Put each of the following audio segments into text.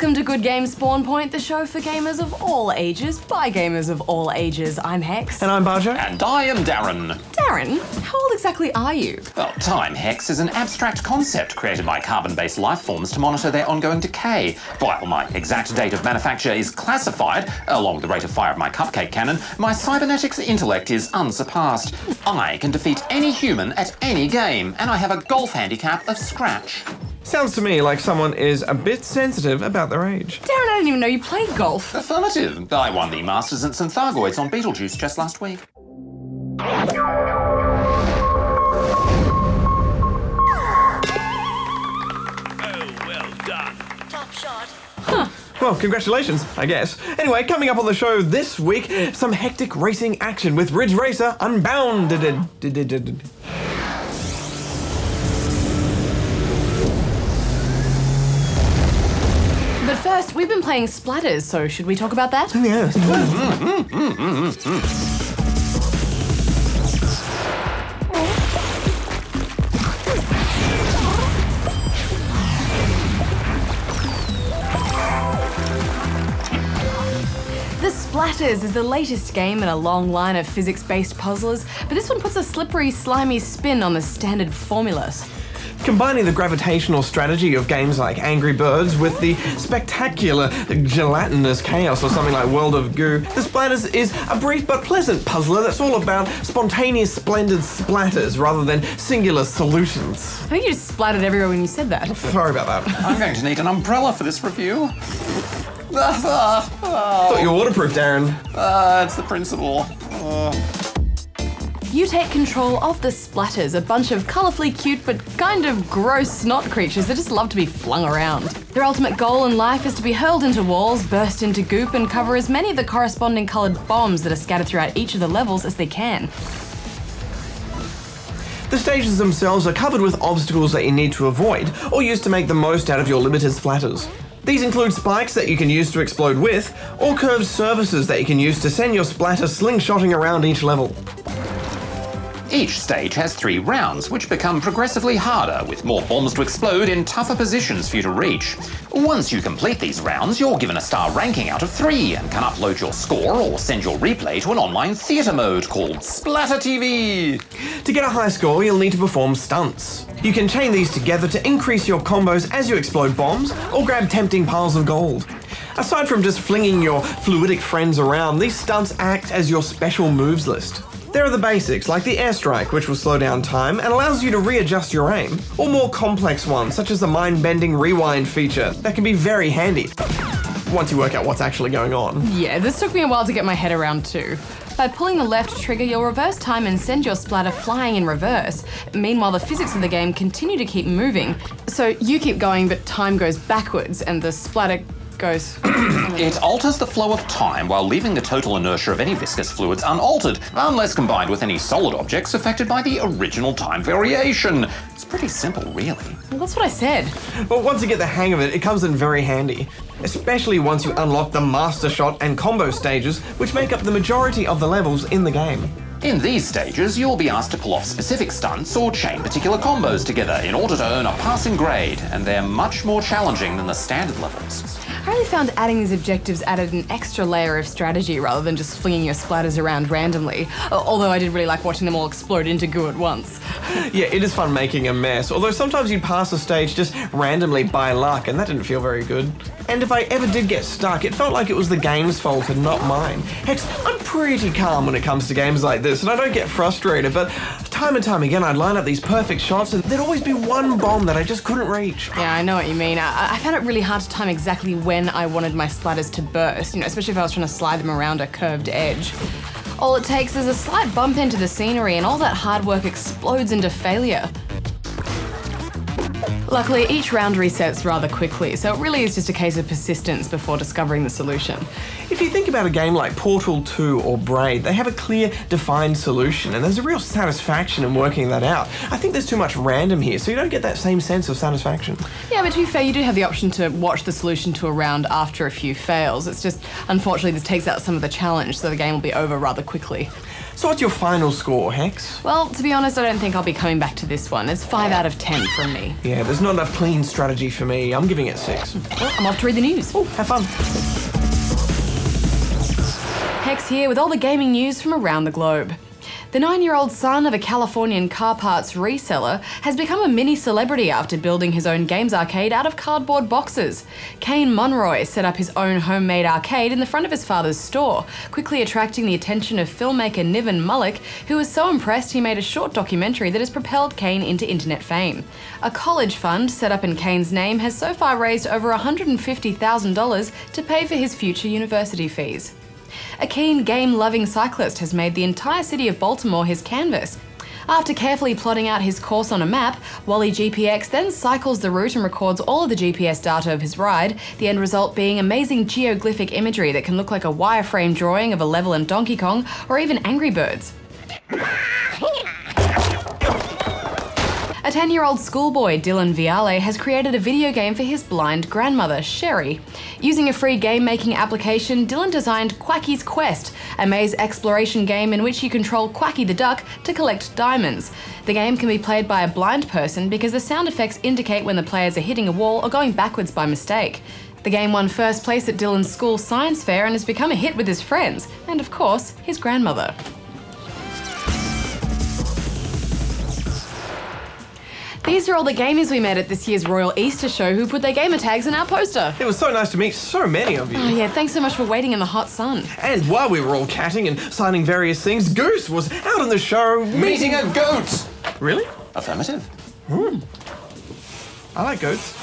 Welcome to Good Games Spawn Point, the show for gamers of all ages, by gamers of all ages. I'm Hex. And I'm Barjo. And I am Darren. Darren, how old exactly are you? Well, time, Hex, is an abstract concept created by carbon-based life forms to monitor their ongoing decay. While my exact date of manufacture is classified, along with the rate of fire of my cupcake cannon, my cybernetics intellect is unsurpassed. I can defeat any human at any game, and I have a golf handicap of scratch. Sounds to me like someone is a bit sensitive about their age. Darren, I didn't even know you played golf. Affirmative. I won the Masters at St. Thargoids on Beetlejuice just last week. Oh, well done. Top shot. Huh. Well, congratulations, I guess. Anyway, coming up on the show this week, some hectic racing action with Ridge Racer Unbounded. But first, we've been playing Splatters, so should we talk about that? Yes. The Splatters is the latest game in a long line of physics-based puzzlers, but this one puts a slippery, slimy spin on the standard formulas. Combining the gravitational strategy of games like Angry Birds with the spectacular gelatinous chaos or something like World of Goo, the Splatters is a brief but pleasant puzzler that's all about spontaneous, splendid splatters rather than singular solutions. I think you just splattered everywhere when you said that. Sorry about that. I'm going to need an umbrella for this review. Thought you were waterproof, Darren. It's the principle. You take control of the Splatters, a bunch of colourfully cute but kind of gross snot creatures that just love to be flung around. Their ultimate goal in life is to be hurled into walls, burst into goop, and cover as many of the corresponding coloured bombs that are scattered throughout each of the levels as they can. The stages themselves are covered with obstacles that you need to avoid, or use to make the most out of your limited splatters. These include spikes that you can use to explode with, or curved surfaces that you can use to send your splatter slingshotting around each level. Each stage has 3 rounds, which become progressively harder, with more bombs to explode in tougher positions for you to reach. Once you complete these rounds, you're given a star ranking out of 3 and can upload your score or send your replay to an online theatre mode called Splatter TV. To get a high score, you'll need to perform stunts. You can chain these together to increase your combos as you explode bombs, or grab tempting piles of gold. Aside from just flinging your fluidic friends around, these stunts act as your special moves list. There are the basics, like the airstrike, which will slow down time and allows you to readjust your aim, or more complex ones, such as the mind-bending rewind feature, that can be very handy, once you work out what's actually going on. Yeah, this took me a while to get my head around too. By pulling the left trigger, you'll reverse time and send your splatter flying in reverse. Meanwhile, the physics of the game continue to keep moving. So you keep going, but time goes backwards, and the splatter goes... It alters the flow of time while leaving the total inertia of any viscous fluids unaltered, unless combined with any solid objects affected by the original time variation. It's pretty simple, really. Well, that's what I said. But once you get the hang of it, it comes in very handy. Especially once you unlock the master shot and combo stages, which make up the majority of the levels in the game. In these stages, you'll be asked to pull off specific stunts or chain particular combos together in order to earn a passing grade, and they're much more challenging than the standard levels. I really found adding these objectives added an extra layer of strategy rather than just flinging your splatters around randomly, although I did really like watching them all explode into goo at once. Yeah, it is fun making a mess, although sometimes you'd pass a stage just randomly by luck, and that didn't feel very good. And if I ever did get stuck, it felt like it was the game's fault and not mine. Hex, I'm pretty calm when it comes to games like this, and I don't get frustrated, but time and time again I'd line up these perfect shots and there'd always be one bomb that I just couldn't reach. Yeah, I know what you mean. I found it really hard to time exactly when I wanted my splatters to burst, especially if I was trying to slide them around a curved edge. All it takes is a slight bump into the scenery and all that hard work explodes into failure. Luckily, each round resets rather quickly, so it really is just a case of persistence before discovering the solution. If you think about a game like Portal 2 or Braid, they have a clear, defined solution, and there's a real satisfaction in working that out. I think there's too much random here, so you don't get that same sense of satisfaction. Yeah, but to be fair, you do have the option to watch the solution to a round after a few fails. It's just, unfortunately, this takes out some of the challenge, so the game will be over rather quickly. So what's your final score, Hex? Well, to be honest, I don't think I'll be coming back to this one. It's 5 out of 10 from me. Yeah, there's not enough clean strategy for me. I'm giving it 6. Well, I'm off to read the news. Oh, have fun. Hex here with all the gaming news from around the globe. The 9-year-old son of a Californian car parts reseller has become a mini celebrity after building his own games arcade out of cardboard boxes. Kane Monroy set up his own homemade arcade in the front of his father's store, quickly attracting the attention of filmmaker Niven Mullick, who was so impressed he made a short documentary that has propelled Kane into internet fame. A college fund set up in Kane's name has so far raised over $150,000 to pay for his future university fees. A keen game-loving cyclist has made the entire city of Baltimore his canvas. After carefully plotting out his course on a map, Wally GPX then cycles the route and records all of the GPS data of his ride, the end result being amazing geoglyphic imagery that can look like a wireframe drawing of a level in Donkey Kong or even Angry Birds. A 10-year-old schoolboy, Dylan Viale, has created a video game for his blind grandmother, Sherry. Using a free game-making application, Dylan designed Quacky's Quest, a maze exploration game in which you control Quacky the duck to collect diamonds. The game can be played by a blind person because the sound effects indicate when the players are hitting a wall or going backwards by mistake. The game won first place at Dylan's school science fair and has become a hit with his friends, and of course, his grandmother. These are all the gamers we met at this year's Royal Easter Show who put their gamer tags in our poster. It was so nice to meet so many of you. Oh yeah, thanks so much for waiting in the hot sun. And while we were all chatting and signing various things, Goose was out on the show Meeting a goat! Really? Affirmative. I like goats.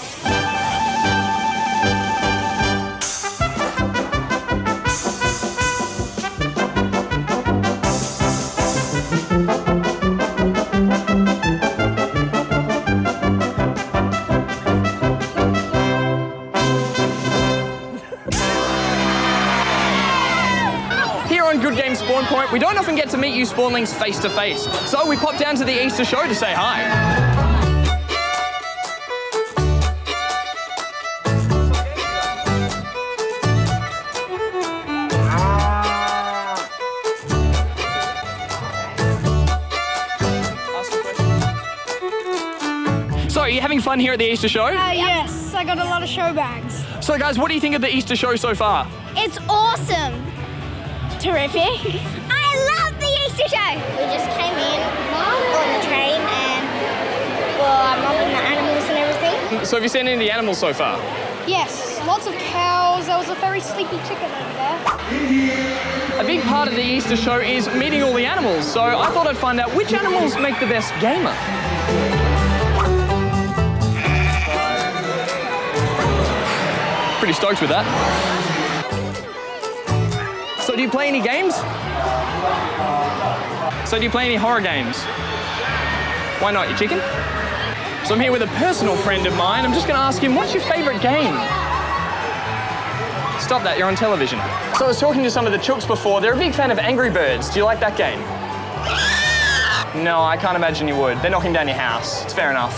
Spawn Point, we don't often get to meet you spawnlings face to face, so we popped down to the Easter show to say hi. So, are you having fun here at the Easter show? Yes, I got a lot of show bags. So guys, what do you think of the Easter show so far? It's awesome. Terrific. I love the Easter show. We just came in on the train and, well, I'm loving the animals and everything. So have you seen any of the animals so far? Yes, lots of cows. There was a very sleepy chicken over there. A big part of the Easter show is meeting all the animals, so I thought I'd find out which animals make the best gamer. Pretty stoked with that. So do you play any games? So do you play any horror games? Why not, you chicken? So I'm here with a personal friend of mine. I'm just going to ask him, what's your favourite game? Stop that, you're on television. So I was talking to some of the chooks before. They're a big fan of Angry Birds. Do you like that game? No, I can't imagine you would. They're knocking down your house. It's fair enough.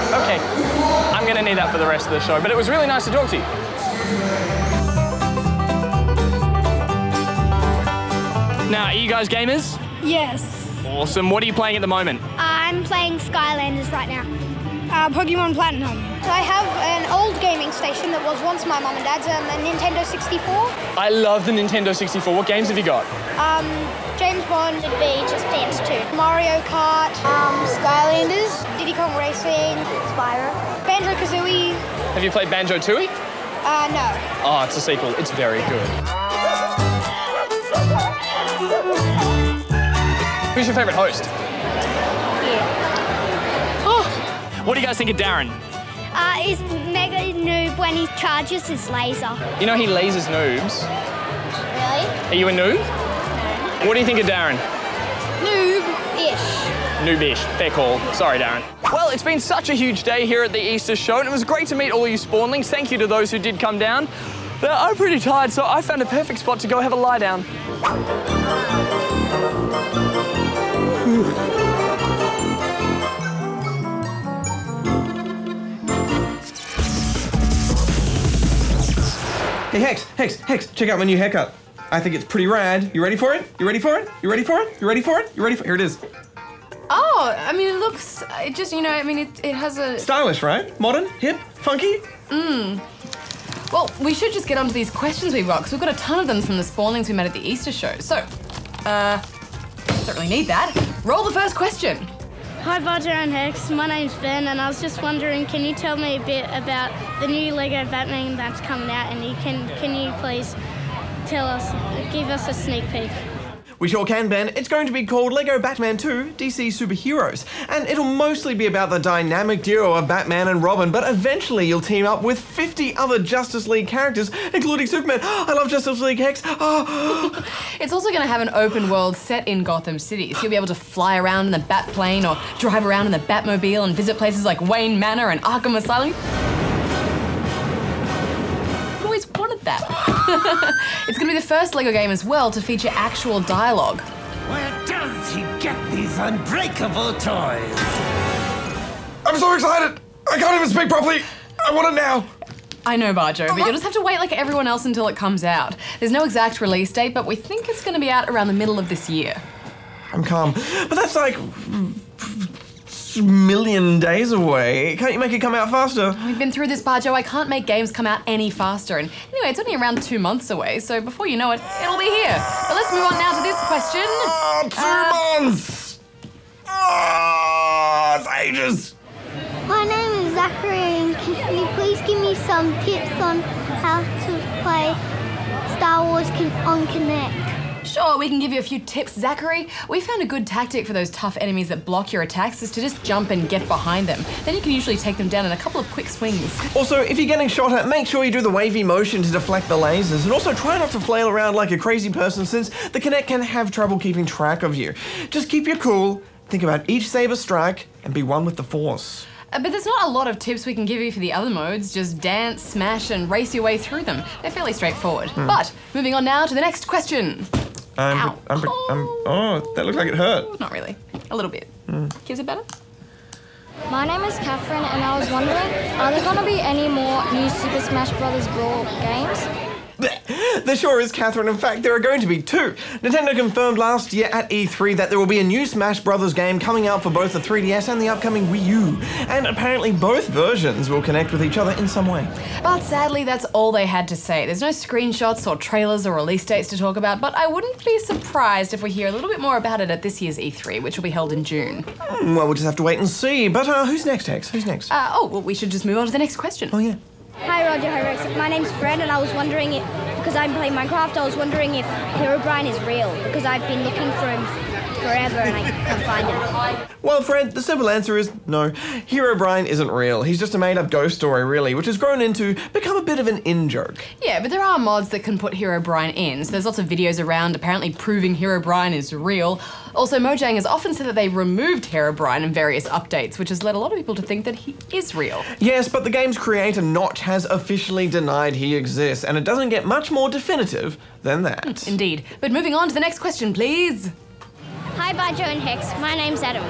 Okay, I'm going to need that for the rest of the show, but it was really nice to talk to you. Now, are you guys gamers? Yes. Awesome. What are you playing at the moment? I'm playing Skylanders right now. Pokemon Platinum. So I have an old gaming station that was once my mum and dad's, a Nintendo 64. I love the Nintendo 64. What games have you got? James Bond would be just PS2. Mario Kart, Skylanders, Diddy Kong Racing, Spyro, Banjo-Kazooie. Have you played Banjo-Tooie? No. Oh, it's a sequel. It's very good. Who's your favourite host? Yeah. Oh. What do you guys think of Darren? He's mega noob when he charges his laser. You know he lasers noobs. Really? Are you a noob? No. What do you think of Darren? Noob-ish. Noobish. Fair call. Sorry, Darren. Well, it's been such a huge day here at the Easter show, and it was great to meet all you spawnlings. Thank you to those who did come down. But I'm pretty tired, so I found a perfect spot to go have a lie down. Hey, Hex, check out my new haircut. I think it's pretty rad. You ready for it? You ready for it? You ready for it? You ready for it? You ready for it? Here it is. Oh, I mean, it looks, it just, you know, I mean, it has a... Stylish, right? Modern? Hip? Funky? Well, we should just get onto these questions we've got, because we've got a ton of them from the spawnings we met at the Easter show. So, don't really need that. Roll the first question. Hi, Badger and Hex. My name's Ben, and I was just wondering, can you tell me a bit about the new Lego Batman that's coming out, and can you please give us a sneak peek? We sure can, Ben. It's going to be called Lego Batman 2 DC Superheroes, and it'll mostly be about the dynamic duo of Batman and Robin, but eventually you'll team up with 50 other Justice League characters, including Superman. I love Justice League, Hex. Oh. It's also going to have an open world set in Gotham City, so you'll be able to fly around in the Batplane or drive around in the Batmobile and visit places like Wayne Manor and Arkham Asylum. I've always wanted that. It's going to be the first Lego game as well to feature actual dialogue. Where does he get these unbreakable toys? I'm so excited! I can't even speak properly! I want it now! I know, Barjo, but you'll just have to wait like everyone else until it comes out. There's no exact release date, but we think it's going to be out around the middle of this year. I'm calm. But that's like... a million days away. Can't you make it come out faster? We've been through this, Barjo. I can't make games come out any faster. And anyway, it's only around 2 months away, so before you know it, it'll be here. But let's move on now to this question. 2 months! It's ages! My name is Zachary, and can you please give me some tips on how to play Star Wars on Connect? Sure, we can give you a few tips, Zachary. We found a good tactic for those tough enemies that block your attacks is to just jump and get behind them. Then you can usually take them down in a couple of quick swings. Also, if you're getting shot at, make sure you do the wavy motion to deflect the lasers, and also try not to flail around like a crazy person since the Kinect can have trouble keeping track of you. Just keep your cool, think about each saber strike, and be one with the Force. But there's not a lot of tips we can give you for the other modes. Just dance, smash, and race your way through them. They're fairly straightforward. But moving on now to the next question. Oh, that looks like it hurt. Not really. A little bit. Is it better? My name is Catherine, and I was wondering, are there going to be any more new Super Smash Bros. Brawl games? There sure is, Catherine. In fact, there are going to be 2. Nintendo confirmed last year at E3 that there will be a new Smash Bros. Game coming out for both the 3DS and the upcoming Wii U. And apparently both versions will connect with each other in some way. But sadly, that's all they had to say. There's no screenshots or trailers or release dates to talk about, but I wouldn't be surprised if we hear a little bit more about it at this year's E3, which will be held in June. Well, we'll just have to wait and see. But who's next, Hex? Who's next? Well, we should just move on to the next question. Oh, yeah. Hi, Roger. Hi, Rex. My name's Fred, and I was wondering if, because I'm playing Minecraft, I was wondering if Herobrine is real, because I've been looking for him forever and I can't find him. Well, Fred, the simple answer is no. Herobrine isn't real. He's just a made-up ghost story, really, which has grown into become a bit of an in-joke. Yeah, but there are mods that can put Herobrine in, so there's lots of videos around apparently proving Herobrine is real. Also, Mojang has often said that they removed Herobrine in various updates, which has led a lot of people to think that he is real. Yes, but the game's creator, Notch, has officially denied he exists, and it doesn't get much more definitive than that. Indeed. But moving on to the next question, please. Hi, Badger and Hex. My name's Adam.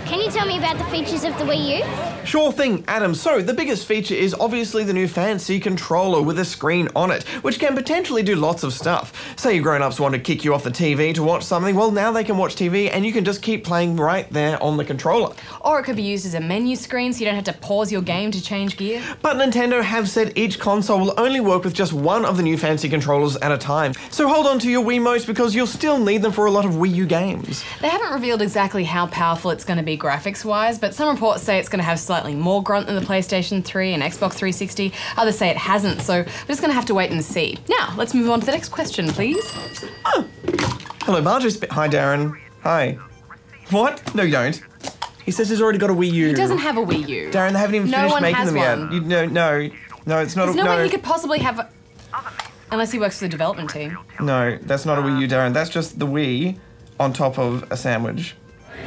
Can you tell me about the features of the Wii U? Sure thing, Adam. So, the biggest feature is obviously the new fancy controller with a screen on it, which can potentially do lots of stuff. Say your grown-ups want to kick you off the TV to watch something, well, now they can watch TV and you can just keep playing right there on the controller. Or it could be used as a menu screen so you don't have to pause your game to change gear. But Nintendo have said each console will only work with just one of the new fancy controllers at a time. So hold on to your Wiimotes because you'll still need them for a lot of Wii U games. They haven't revealed exactly how powerful it's going to be graphics-wise, but some reports say it's going to have slightly more grunt than the PlayStation 3 and Xbox 360. Others say it hasn't, so we're just going to have to wait and see. Now, let's move on to the next question, please. Oh. Hello, Marjorie. Hi, Darren. Hi. What? No, you don't. He says he's already got a Wii U. He doesn't have a Wii U. Darren, they haven't even finished making them yet. No, it's not. There's no way he could possibly have a... Unless he works for the development team. No, that's not a Wii U, Darren. That's just the Wii on top of a sandwich.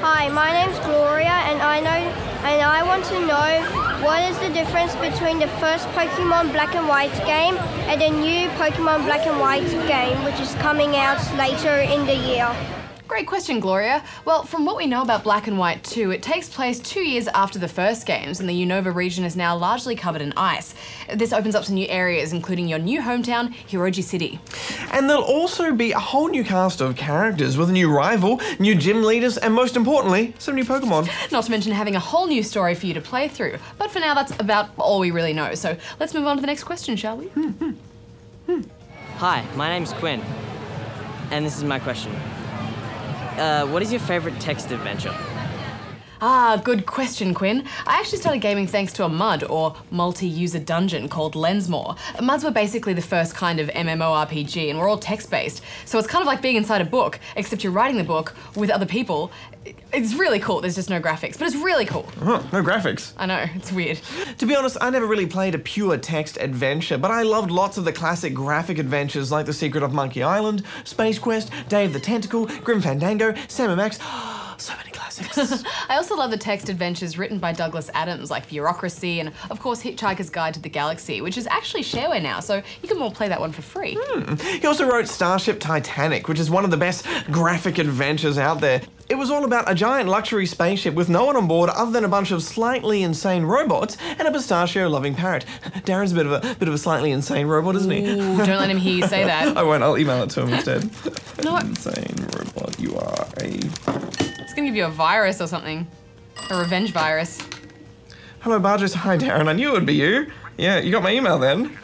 Hi, my name's Gloria, and I want to know what is the difference between the first Pokemon Black and White game and the new Pokemon Black and White game, which is coming out later in the year. Great question, Gloria. Well, from what we know about Black and White 2, it takes place 2 years after the first games, and the Unova region is now largely covered in ice. This opens up some new areas, including your new hometown, Hiroji City. And there'll also be a whole new cast of characters with a new rival, new gym leaders, and most importantly, some new Pokemon. Not to mention having a whole new story for you to play through. But for now, that's about all we really know. So let's move on to the next question, shall we? Hi, my name's Quinn, and this is my question. What is your favourite text adventure? Ah, good question, Quinn. I actually started gaming thanks to a MUD, or multi-user dungeon, called Lensmore. MUDs were basically the first kind of MMORPG, and we're all text-based. So it's kind of like being inside a book, except you're writing the book with other people. It's really cool. There's just no graphics, but it's really cool. Huh, no graphics. I know, it's weird. To be honest, I never really played a pure text adventure, but I loved lots of the classic graphic adventures like The Secret of Monkey Island, Space Quest, Day of the Tentacle, Grim Fandango, Sam & Max. So many classics. I also love the text adventures written by Douglas Adams, like Bureaucracy and, of course, Hitchhiker's Guide to the Galaxy, which is actually shareware now, so you can all play that one for free. He also wrote Starship Titanic, which is one of the best graphic adventures out there. It was all about a giant luxury spaceship with no one on board other than a bunch of slightly insane robots and a pistachio-loving parrot. Darren's a bit of a slightly insane robot, isn't he? Ooh, don't let him hear you say that. I won't. I'll email it to him instead. No. Insane robot, you are a... It's gonna give you a virus or something. A revenge virus. Hello, Barges. Hi, Darren. I knew it would be you. Yeah, you got my email then.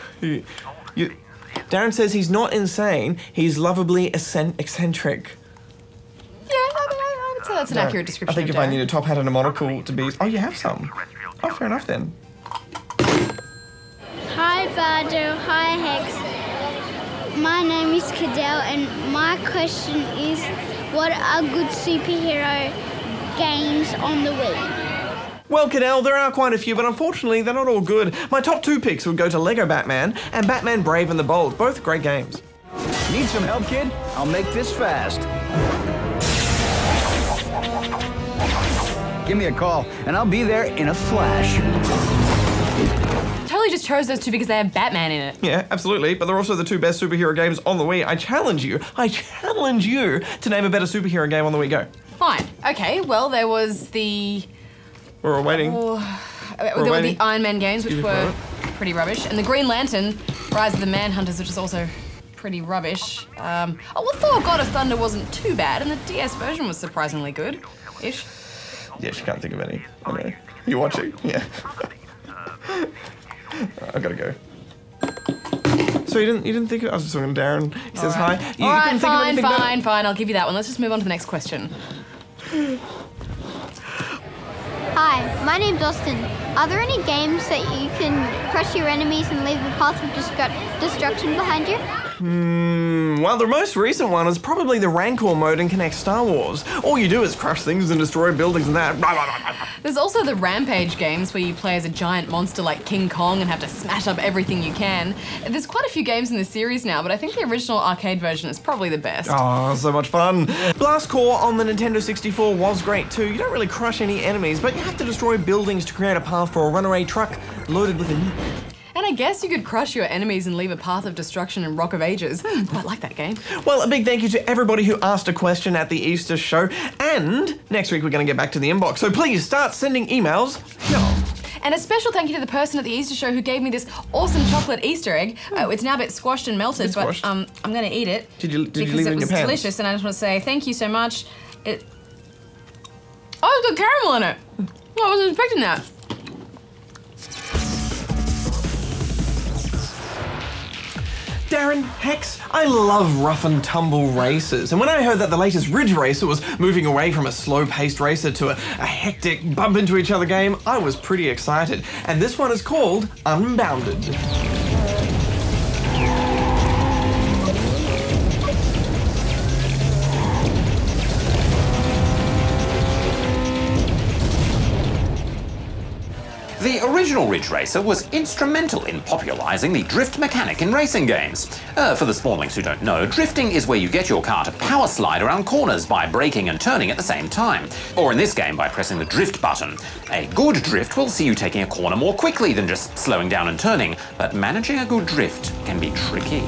Darren says he's not insane. He's lovably eccentric. Yeah, I would say that's an accurate description. I think if I need a top hat and a monocle to be... Oh, you have some. Oh, fair enough then. Hi, Bardo. Hi, Hex. My name is Cadell, and my question is, what are good superhero games on the Wii? Well, Cadell, there are quite a few, but unfortunately, they're not all good. My top 2 picks would go to Lego Batman and Batman Brave and the Bold, both great games. Need some help, kid? I'll make this fast. Give me a call, and I'll be there in a flash. Totally just chose those two because they have Batman in it. Yeah, absolutely, but they're also the 2 best superhero games on the Wii. I challenge you to name a better superhero game on the Wii. Go. Fine. Okay, well, there was the... We're all waiting. There were the Iron Man games, which were pretty rubbish, and the Green Lantern, Rise of the Manhunters, which is also pretty rubbish. Oh, well, Thor God of Thunder wasn't too bad, and the DS version was surprisingly good-ish. Yes, you can't think of any. Okay. You watching? Yeah. I gotta go. So you didn't think of it? I was just talking to Darren. He says hi. You Alright, fine, I'll give you that one. Let's just move on to the next question. Hi, my name's Austin. Are there any games that you can crush your enemies and leave a path of destruction behind you? Well, the most recent one is probably the Rancor mode in Connect Star Wars. All you do is crush things and destroy buildings and that. There's also the Rampage games where you play as a giant monster like King Kong and have to smash up everything you can. There's quite a few games in this series now, but I think the original arcade version is probably the best. Oh, so much fun. Blast Corps on the Nintendo 64 was great too. You don't really crush any enemies, but you have to destroy buildings to create a path for a runaway truck loaded with a nuke. And I guess you could crush your enemies and leave a path of destruction in Rock of Ages. Quite like that game. Well, a big thank you to everybody who asked a question at the Easter show. And next week we're going to get back to the inbox. So please start sending emails. And a special thank you to the person at the Easter show who gave me this awesome chocolate Easter egg. It's now a bit squashed and melted, but I'm going to eat it. Did you leave it in your pants? Because it was delicious, and I just want to say thank you so much. Oh, it's got caramel in it. Oh, I wasn't expecting that. Darren, Hex, I love rough and tumble races, and when I heard that the latest Ridge Racer was moving away from a slow-paced racer to a hectic bump-into-each-other game, I was pretty excited. And this one is called Unbounded. The original Ridge Racer was instrumental in popularising the drift mechanic in racing games. For the spawnlings who don't know, drifting is where you get your car to power slide around corners by braking and turning at the same time, or in this game by pressing the drift button. A good drift will see you taking a corner more quickly than just slowing down and turning, but managing a good drift can be tricky.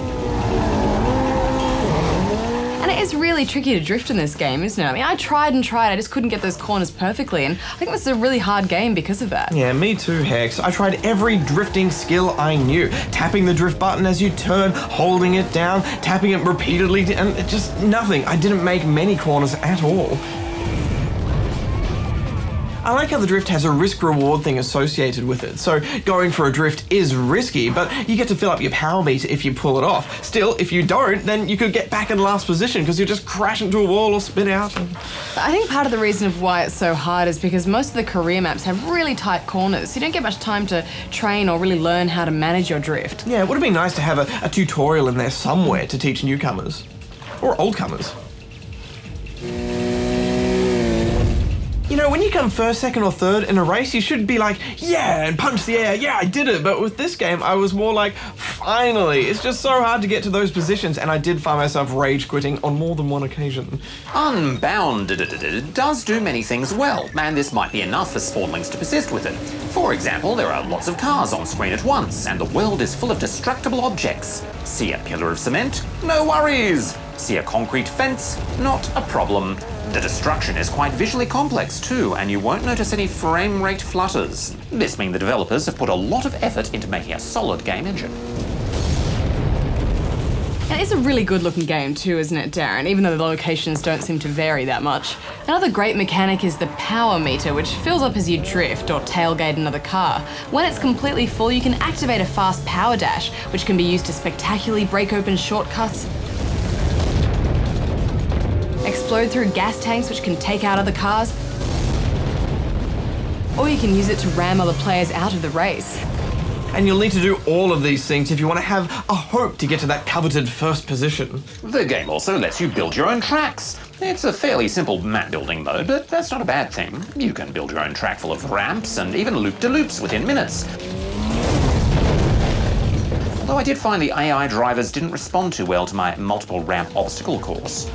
And it is really tricky to drift in this game, isn't it? I mean, I tried and tried, I just couldn't get those corners perfectly, and I think this is a really hard game because of that. Yeah, me too, Hex. I tried every drifting skill I knew. Tapping the drift button as you turn, holding it down, tapping it repeatedly, and just nothing. I didn't make many corners at all. I like how the drift has a risk-reward thing associated with it. So going for a drift is risky, but you get to fill up your power meter if you pull it off. Still, if you don't, then you could get back in last position because you just crash into a wall or spin out. I think part of the reason of why it's so hard is because most of the career maps have really tight corners, so you don't get much time to train or really learn how to manage your drift. Yeah, it would have been nice to have a tutorial in there somewhere to teach newcomers. Or oldcomers. You know, when you come first, second, or third in a race, you should be like, yeah, and punch the air, yeah, I did it. But with this game, I was more like, finally. It's just so hard to get to those positions, and I did find myself rage quitting on more than one occasion. Unbounded does do many things well, and this might be enough for spawnlings to persist with it. For example, there are lots of cars on screen at once, and the world is full of destructible objects. See a pillar of cement? No worries. See a concrete fence? Not a problem. The destruction is quite visually complex too, and you won't notice any frame rate flutters. This means the developers have put a lot of effort into making a solid game engine. And it's a really good looking game too, isn't it, Darren? Even though the locations don't seem to vary that much. Another great mechanic is the power meter, which fills up as you drift or tailgate another car. When it's completely full, you can activate a fast power dash, which can be used to spectacularly break open shortcuts, explode through gas tanks which can take out other cars, or you can use it to ram other players out of the race. And you'll need to do all of these things if you want to have a hope to get to that coveted first position. The game also lets you build your own tracks. It's a fairly simple map building mode, but that's not a bad thing. You can build your own track full of ramps and even loop-de-loops within minutes. Although I did find the AI drivers didn't respond too well to my multiple ramp obstacle course.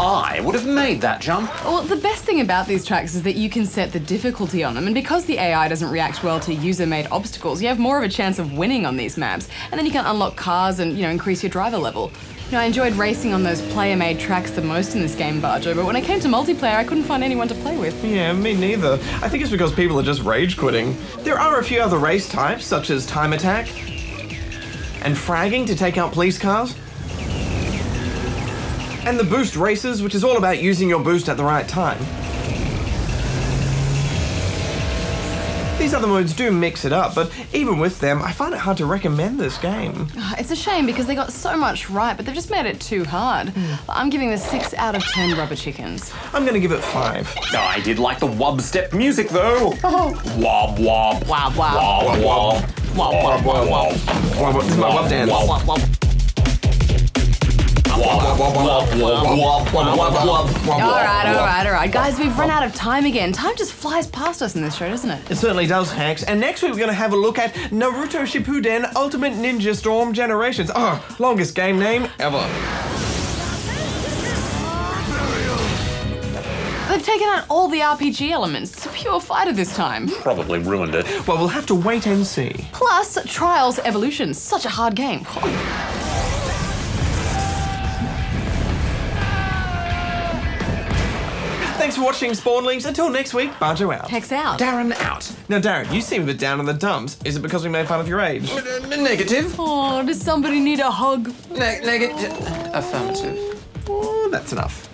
I would have made that jump. Well, the best thing about these tracks is that you can set the difficulty on them, and because the AI doesn't react well to user-made obstacles, you have more of a chance of winning on these maps, and then you can unlock cars and, increase your driver level. I enjoyed racing on those player-made tracks the most in this game, Barjo, but when it came to multiplayer, I couldn't find anyone to play with. Yeah, me neither. I think it's because people are just rage quitting. There are a few other race types, such as time attack and fragging to take out police cars, and the boost races, which is all about using your boost at the right time. These other modes do mix it up, but even with them, I find it hard to recommend this game. It's a shame because they got so much right, but they've just made it too hard. I'm giving this 6 out of 10 rubber chickens. I'm gonna give it 5. I did like the wub step music though. Wob wob. Wob wob. Wob wob. Wob wob wob. This is my wub dance. Wob wob. All right. Guys, we've run out of time again. Time just flies past us in this show, doesn't it? It certainly does, Hex. And next week we're going to have a look at Naruto Shippuden Ultimate Ninja Storm Generations. Oh, longest game name ever. They've taken out all the RPG elements. It's a pure fighter this time. Probably ruined it. Well, we'll have to wait and see. Plus, Trials Evolution. Such a hard game. Thanks for watching, Spawnlings. Until next week, Barjo out. Hex out. Darren out. Now, Darren, you seem a bit down in the dumps. Is it because we made fun of your age? Negative. Oh, does somebody need a hug? Negative. Affirmative. Oh, that's enough.